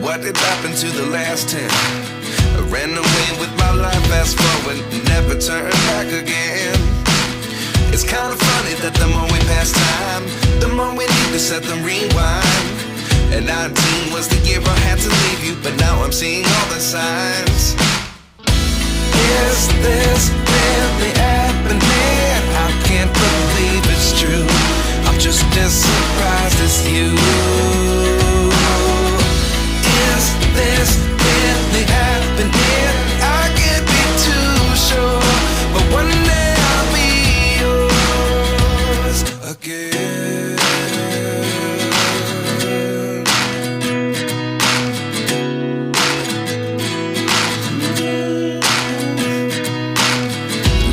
what did happen to the last 10? I ran away with my life, fast forward, never turn back again. It's kind of funny that the more we pass time, the more we need to set them rewind. And 19 was the year I had to leave you, but now I'm seeing all the signs. Is this really happening? I can't believe it's true. I'm just as surprised as you. Is this really happening? I can't be too sure, but one day I'll be yours again.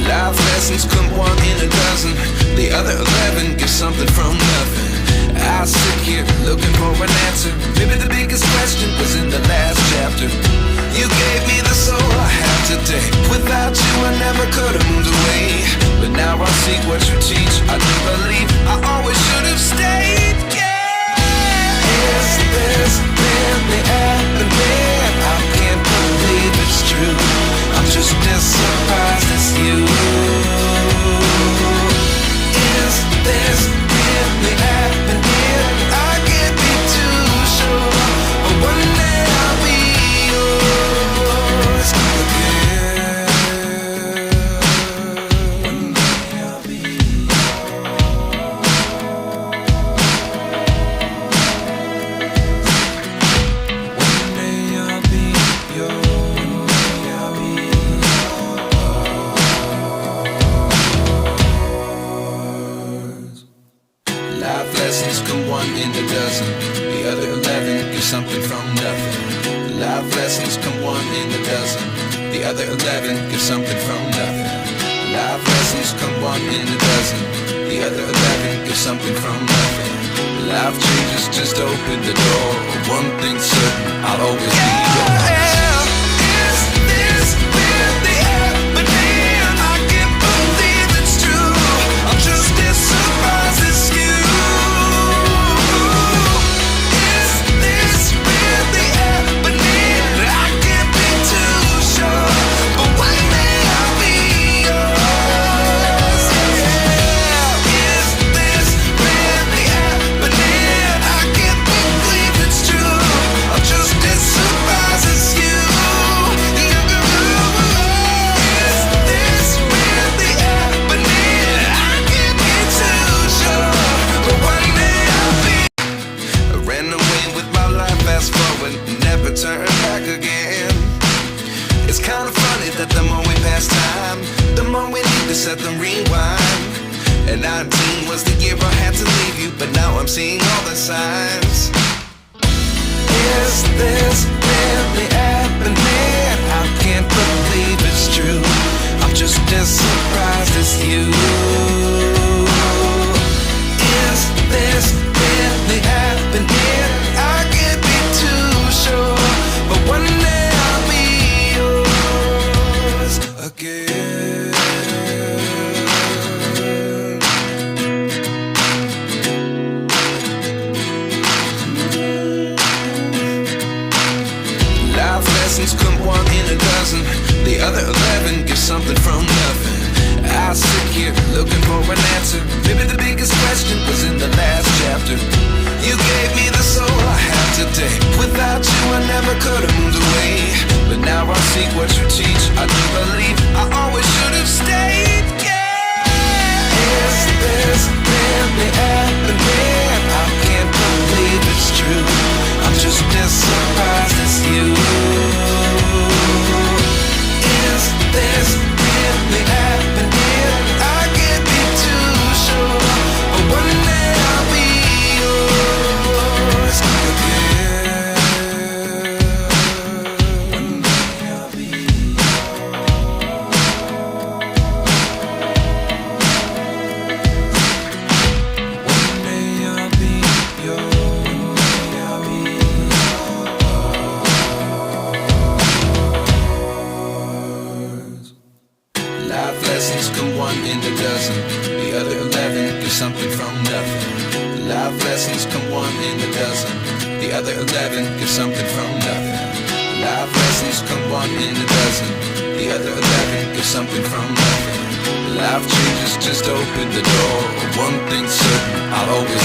Life lessons come one in a dozen. The other 11 get something from nothing. I sit here looking for an answer. Maybe the biggest question was in the last chapter. You gave me the soul I have today. Without you I never could have moved away. But now I see what you teach. I do believe I always should have stayed. Yeah. Is this really happening? I can't believe it's true. I'm just as surprised as you. Is this really happening? I can't be too sure, but one day I'll be yours again. One day I'll be yours. One day I'll be yours. Life lessons come one in a dozen. The other 11 get something from nothing. Life lessons come one in a dozen. The other 11 get something from nothing. Life lessons come one in a dozen. The other 11 get something from nothing. Life changes just open the door. One thing's certain, I'll always be yours. Is this really happening? I can't believe it's true. I'm just as surprised as you. Turn back again. It's kind of funny that the more we pass time, the more we need to set them rewind. And 19 was the year I had to leave you, but now I'm seeing all the signs. Is this really happening? I can't believe it's true. I'm just as surprised as you. Is this really happening? I can't be too sure, but one day I'll be yours again. Life lessons come one in a dozen. The other 11 get something from nothing. I sit here looking for an answer. Maybe the biggest question was in the last chapter. You gave me the soul I have today. Without you I never could have moved away. But now I see what you teach. I do believe I always should have stayed. Yeah. Is this really happening? I can't believe it's true. I'm just as surprised as you. Is this really happening? I can't be too sure, but one day I'll be yours again. One day I'll be One day I'll be yours. Life lessons come one in a dozen. The other 11 get something from nothing. Life lessons come one in a dozen. The other 11 give something from nothing. Life lessons come one in a dozen. The other 11 give something from nothing. Life changes just open the door. One thing's certain, I'll always